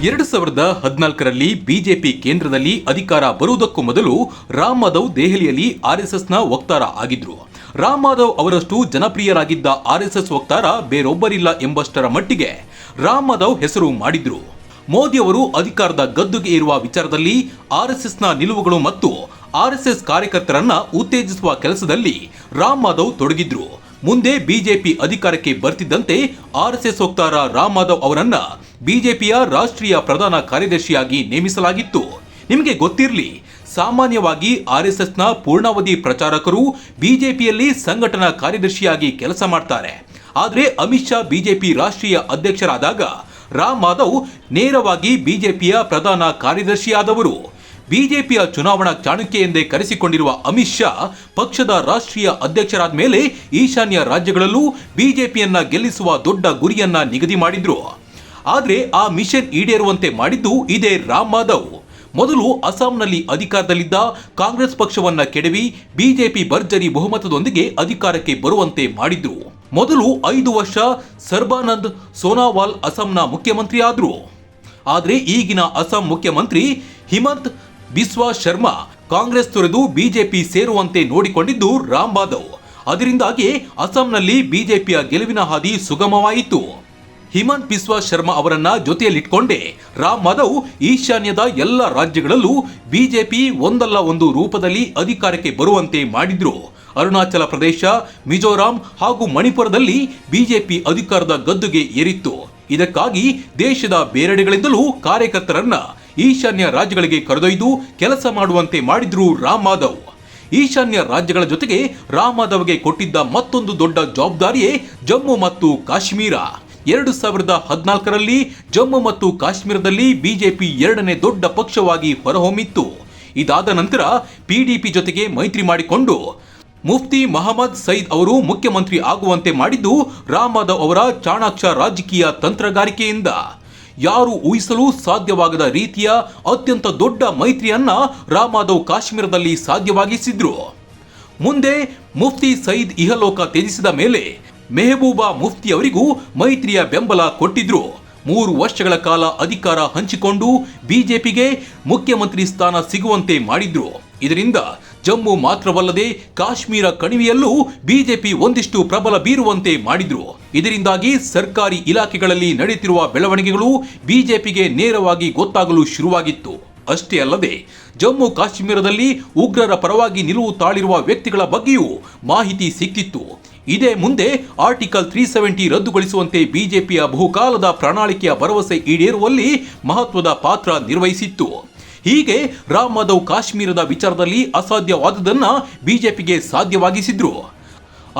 2014ರಲ್ಲಿ BJP ಕೇಂದ್ರದಲ್ಲಿ ಅಧಿಕಾರ ಬರುವುದಕ್ಕೂ ಮೊದಲು ರಾಮ್ ಮಾಧವ್ ದೆಹಲಿಯಲ್ಲಿ ಆರ್ಎಸ್ಎಸ್ನ ವಕ್ತಾರ ಆಗಿದ್ರು. ರಾಮ್ ಮಾಧವ್ ಅವರಷ್ಟು ಜನಪ್ರಿಯರಾಗಿದ್ದ ಆರ್ಎಸ್ಎಸ್ ವಕ್ತಾರ ಬೇರೊಬ್ಬರಿಲ್ಲ ಎಂಬಷ್ಟರ ಮಟ್ಟಿಗೆ ರಾಮ್ ಮಾಧವ್ ಹೆಸರು ಮಾಡಿದ್ರು. ಮೋದಿ ಅವರು ಅಧಿಕಾರದ ಗದ್ದುಗೆ ಏರುವ ವಿಚಾರದಲ್ಲಿ ಆರ್ಎಸ್ಎಸ್ನ ನಿಲುವುಗಳು ಮತ್ತು ಆರ್ಎಸ್ಎಸ್ ಕಾರ್ಯಕರ್ತರನ್ನ ಉತ್ತೇಜಿಸುವ ಕೆಲಸದಲ್ಲಿ ರಾಮ್ ಮಾಧವ್ ತೊಡಗಿದ್ರು. ಮುಂದೆ ಬಿಜೆಪಿ ಅಧಿಕಾರಕ್ಕೆ ಬರ್ತಿದ್ದಂತೆ ಆರ್ಎಸ್ಎಸ್ ವಕ್ತಾರ ರಾಮ್ ಮಾಧವ್ ಅವರನ್ನ ಬಿಜೆಪಿಯ ರಾಷ್ಟ್ರೀಯ ಪ್ರಧಾನ ಕಾರ್ಯದರ್ಶಿಯಾಗಿ ನೇಮಿಸಲಾಗಿತ್ತು. ನಿಮಗೆ ಗೊತ್ತಿರಲಿ, ಸಾಮಾನ್ಯವಾಗಿ ಆರ್ಎಸ್ಎಸ್ನ ಪೂರ್ಣಾವಧಿ ಪ್ರಚಾರಕರು ಬಿಜೆಪಿಯಲ್ಲಿ ಸಂಘಟನಾ ಕಾರ್ಯದರ್ಶಿಯಾಗಿ ಕೆಲಸ ಮಾಡ್ತಾರೆ. ಆದರೆ ಅಮಿತ್ ಶಾ ಬಿಜೆಪಿ ರಾಷ್ಟ್ರೀಯ ಅಧ್ಯಕ್ಷರಾದಾಗ ರಾಮ್ ಮಾಧವ್ ನೇರವಾಗಿ ಬಿಜೆಪಿಯ ಪ್ರಧಾನ ಕಾರ್ಯದರ್ಶಿಯಾದವರು. ಬಿಜೆಪಿಯ ಚುನಾವಣಾ ಚಾಣಕ್ಯ ಎಂದೇ ಕರೆಸಿಕೊಂಡಿರುವ ಅಮಿತ್ ಶಾ ಪಕ್ಷದ ರಾಷ್ಟ್ರೀಯ ಅಧ್ಯಕ್ಷರಾದ ಮೇಲೆ ಈಶಾನ್ಯ ರಾಜ್ಯಗಳಲ್ಲೂ ಬಿಜೆಪಿಯನ್ನ ಗೆಲ್ಲಿಸುವ ದೊಡ್ಡ ಗುರಿಯನ್ನ ನಿಗದಿ ಮಾಡಿದ್ರು. ಆದರೆ ಆ ಮಿಷನ್ ಈಡೇರುವಂತೆ ಮಾಡಿದ್ದು ಇದೇ ರಾಮ್ ಮಾಧವ್. ಮೊದಲು ಅಸ್ಸಾಂನಲ್ಲಿ ಅಧಿಕಾರದಲ್ಲಿದ್ದ ಕಾಂಗ್ರೆಸ್ ಪಕ್ಷವನ್ನ ಕೆಡವಿ ಬಿಜೆಪಿ ಭರ್ಜರಿ ಬಹುಮತದೊಂದಿಗೆ ಅಧಿಕಾರಕ್ಕೆ ಬರುವಂತೆ ಮಾಡಿದ್ರು. ಮೊದಲು 5 ವರ್ಷ ಸರ್ಬಾನಂದ್ ಸೋನಾವಾಲ್ ಅಸ್ಸಾಂನ ಮುಖ್ಯಮಂತ್ರಿ ಆದ್ರು. ಆದರೆ ಈಗಿನ ಅಸ್ಸಾಂ ಮುಖ್ಯಮಂತ್ರಿ ಹಿಮಂತ್ ಬಿಸ್ವಾ ಶರ್ಮಾ ಕಾಂಗ್ರೆಸ್ ತೊರೆದು ಬಿಜೆಪಿ ಸೇರುವಂತೆ ನೋಡಿಕೊಂಡಿದ್ದು ರಾಮ್ ಮಾಧವ್. ಅದರಿಂದಾಗಿ ಅಸ್ಸಾಂನಲ್ಲಿ ಬಿಜೆಪಿಯ ಗೆಲುವಿನ ಹಾದಿ ಸುಗಮವಾಯಿತು. ಹಿಮಂತ್ ಬಿಸ್ವಾ ಶರ್ಮಾ ಅವರನ್ನ ಜೊತೆಯಲ್ಲಿಟ್ಕೊಂಡೇ ರಾಮ್ ಮಾಧವ್ ಈಶಾನ್ಯದ ಎಲ್ಲ ರಾಜ್ಯಗಳಲ್ಲೂ ಬಿಜೆಪಿ ಒಂದಲ್ಲ ಒಂದು ರೂಪದಲ್ಲಿ ಅಧಿಕಾರಕ್ಕೆ ಬರುವಂತೆ ಮಾಡಿದ್ರು. ಅರುಣಾಚಲ ಪ್ರದೇಶ, ಮಿಜೋರಾಂ ಹಾಗೂ ಮಣಿಪುರದಲ್ಲಿ ಬಿಜೆಪಿ ಅಧಿಕಾರದ ಗದ್ದುಗೆ ಏರಿತ್ತು. ಇದಕ್ಕಾಗಿ ದೇಶದ ಬೇರೆಡೆಗಳಿಂದಲೂ ಕಾರ್ಯಕರ್ತರನ್ನ ಈಶಾನ್ಯ ರಾಜ್ಯಗಳಿಗೆ ಕರೆದೊಯ್ದು ಕೆಲಸ ಮಾಡುವಂತೆ ಮಾಡಿದ್ರು ರಾಮ್ ಮಾಧವ್. ಈಶಾನ್ಯ ರಾಜ್ಯಗಳ ಜೊತೆಗೆ ರಾಮ್ ಮಾಧವ್ಗೆ ಕೊಟ್ಟಿದ್ದ ಮತ್ತೊಂದು ದೊಡ್ಡ ಜವಾಬ್ದಾರಿಯೇ ಜಮ್ಮು ಮತ್ತು ಕಾಶ್ಮೀರ. 2014ರಲ್ಲಿ ಜಮ್ಮು ಮತ್ತು ಕಾಶ್ಮೀರದಲ್ಲಿ ಬಿಜೆಪಿ 2ನೇ ದೊಡ್ಡ ಪಕ್ಷವಾಗಿ ಹೊರಹೊಮ್ಮಿತ್ತು. ಇದಾದ ನಂತರ ಪಿಡಿಪಿ ಜೊತೆಗೆ ಮೈತ್ರಿ ಮಾಡಿಕೊಂಡು ಮುಫ್ತಿ ಮಹಮ್ಮದ್ ಸೈದ್ ಅವರು ಮುಖ್ಯಮಂತ್ರಿ ಆಗುವಂತೆ ಮಾಡಿದ್ದು ರಾಮ್ ಮಾಧವ್ ಅವರ ಚಾಣಾಕ್ಷ ರಾಜಕೀಯ ತಂತ್ರಗಾರಿಕೆಯಿಂದ. ಯಾರು ಊಹಿಸಲು ಸಾಧ್ಯವಾಗದ ರೀತಿಯ ಅತ್ಯಂತ ದೊಡ್ಡ ಮೈತ್ರಿಯನ್ನ ರಾಮ್ ಮಾಧವ್ ಕಾಶ್ಮೀರದಲ್ಲಿ ಸಾಧ್ಯವಾಗಿಸಿದ್ರು. ಮುಂದೆ ಮುಫ್ತಿ ಸೈದ್ ಇಹಲೋಕ ತ್ಯಜಿಸಿದ ಮೇಲೆ ಮೆಹಬೂಬಾ ಮುಫ್ತಿ ಅವರಿಗೂ ಮೈತ್ರಿಯ ಬೆಂಬಲ ಕೊಟ್ಟಿದ್ರು. 3 ವರ್ಷಗಳ ಕಾಲ ಅಧಿಕಾರ ಹಂಚಿಕೊಂಡು ಬಿಜೆಪಿಗೆ ಮುಖ್ಯಮಂತ್ರಿ ಸ್ಥಾನ ಸಿಗುವಂತೆ ಮಾಡಿದ್ರು. ಇದರಿಂದ ಜಮ್ಮು ಮಾತ್ರವಲ್ಲದೆ ಕಾಶ್ಮೀರ ಕಣಿವೆಯಲ್ಲೂ ಬಿಜೆಪಿ ಒಂದಿಷ್ಟು ಪ್ರಬಲ ಬೀರುವಂತೆ ಮಾಡಿದ್ರು. ಇದರಿಂದಾಗಿ ಸರ್ಕಾರಿ ಇಲಾಖೆಗಳಲ್ಲಿ ನಡೆಯುತ್ತಿರುವ ಬೆಳವಣಿಗೆಗಳು ಬಿಜೆಪಿಗೆ ನೇರವಾಗಿ ಗೊತ್ತಾಗಲು ಶುರುವಾಗಿತ್ತು. ಅಷ್ಟೇ ಅಲ್ಲದೆ ಜಮ್ಮು ಕಾಶ್ಮೀರದಲ್ಲಿ ಉಗ್ರರ ಪರವಾಗಿ ನಿಲುವು ತಾಳಿರುವ ವ್ಯಕ್ತಿಗಳ ಬಗ್ಗೆಯೂ ಮಾಹಿತಿ ಸಿಕ್ತಿತ್ತು. ಇದೇ ಮುಂದೆ ಆರ್ಟಿಕಲ್ 370 ರದ್ದುಗೊಳಿಸುವಂತೆ ಬಿಜೆಪಿಯ ಬಹುಕಾಲದ ಪ್ರಣಾಳಿಕೆಯ ಭರವಸೆ ಈಡೇರುವಲ್ಲಿ ಮಹತ್ವದ ಪಾತ್ರ ನಿರ್ವಹಿಸಿತ್ತು. ಹೀಗೆ ರಾಮ್ ಮಾಧವ್ ಕಾಶ್ಮೀರದ ವಿಚಾರದಲ್ಲಿ ಅಸಾಧ್ಯವಾದುದನ್ನ ಬಿಜೆಪಿಗೆ ಸಾಧ್ಯವಾಗಿಸಿದ್ರು.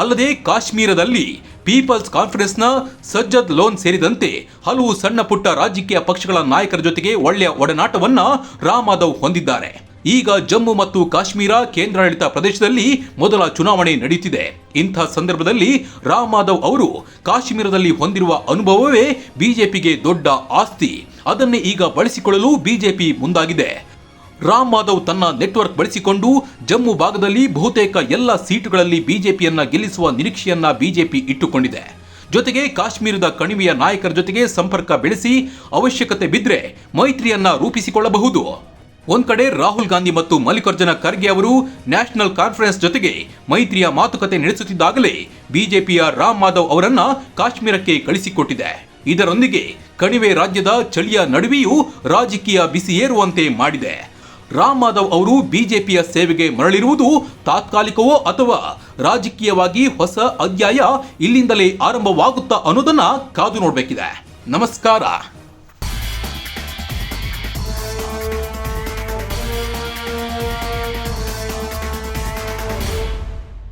ಅಲ್ಲದೆ ಕಾಶ್ಮೀರದಲ್ಲಿ ಪೀಪಲ್ಸ್ ಕಾನ್ಫರೆನ್ಸ್ನ ಸಜ್ಜದ್ ಲೋನ್ ಸೇರಿದಂತೆ ಹಲವು ಸಣ್ಣ ಪುಟ್ಟ ರಾಜಕೀಯ ಪಕ್ಷಗಳ ನಾಯಕರ ಜೊತೆಗೆ ಒಳ್ಳೆಯ ಒಡನಾಟವನ್ನ ರಾಮ್ ಮಾಧವ್ ಹೊಂದಿದ್ದಾರೆ. ಈಗ ಜಮ್ಮು ಮತ್ತು ಕಾಶ್ಮೀರ ಕೇಂದ್ರಾಡಳಿತ ಪ್ರದೇಶದಲ್ಲಿ ಮೊದಲ ಚುನಾವಣೆ ನಡೆಯುತ್ತಿದೆ. ಇಂಥ ಸಂದರ್ಭದಲ್ಲಿ ರಾಮ್ ಮಾಧವ್ ಅವರು ಕಾಶ್ಮೀರದಲ್ಲಿ ಹೊಂದಿರುವ ಅನುಭವವೇ ಬಿಜೆಪಿಗೆ ದೊಡ್ಡ ಆಸ್ತಿ. ಅದನ್ನೇ ಈಗ ಬಳಸಿಕೊಳ್ಳಲು ಬಿಜೆಪಿ ಮುಂದಾಗಿದೆ. ರಾಮ್ ಮಾಧವ್ ತನ್ನ ನೆಟ್ವರ್ಕ್ ಬಳಸಿಕೊಂಡು ಜಮ್ಮು ಭಾಗದಲ್ಲಿ ಬಹುತೇಕ ಎಲ್ಲ ಸೀಟುಗಳಲ್ಲಿ ಬಿಜೆಪಿಯನ್ನ ಗೆಲ್ಲಿಸುವ ನಿರೀಕ್ಷೆಯನ್ನ ಬಿಜೆಪಿ ಇಟ್ಟುಕೊಂಡಿದೆ. ಜೊತೆಗೆ ಕಾಶ್ಮೀರದ ಕಣಿವೆಯ ನಾಯಕರ ಜೊತೆಗೆ ಸಂಪರ್ಕ ಬೆಳೆಸಿ ಅವಶ್ಯಕತೆ ಬಿದ್ದರೆ ಮೈತ್ರಿಯನ್ನ ರೂಪಿಸಿಕೊಳ್ಳಬಹುದು. ಒಂದ್ ಕಡೆ ರಾಹುಲ್ ಗಾಂಧಿ ಮತ್ತು ಮಲ್ಲಿಕಾರ್ಜುನ ಖರ್ಗೆ ಅವರು ನ್ಯಾಷನಲ್ ಕಾನ್ಫರೆನ್ಸ್ ಜೊತೆಗೆ ಮೈತ್ರಿಯ ಮಾತುಕತೆ ನಡೆಸುತ್ತಿದ್ದಾಗಲೇ ಬಿಜೆಪಿಯ ರಾಮ್ ಮಾಧವ್ ಅವರನ್ನ ಕಾಶ್ಮೀರಕ್ಕೆ ಕಳಿಸಿಕೊಟ್ಟಿದೆ. ಇದರೊಂದಿಗೆ ಕಣಿವೆ ರಾಜ್ಯದ ಚಳಿಯ ನಡುವೆಯೂ ರಾಜಕೀಯ ಬಿಸಿ ಏರುವಂತೆ ಮಾಡಿದೆ. ರಾಮ್ ಮಾಧವ್ ಅವರು ಬಿಜೆಪಿಯ ಸೇವೆಗೆ ಮರಳಿರುವುದು ತಾತ್ಕಾಲಿಕವೋ ಅಥವಾ ರಾಜಕೀಯವಾಗಿ ಹೊಸ ಅಧ್ಯಾಯ ಇಲ್ಲಿಂದಲೇ ಆರಂಭವಾಗುತ್ತಾ ಅನ್ನೋದನ್ನ ಕಾದು ನೋಡಬೇಕಿದೆ. ನಮಸ್ಕಾರ.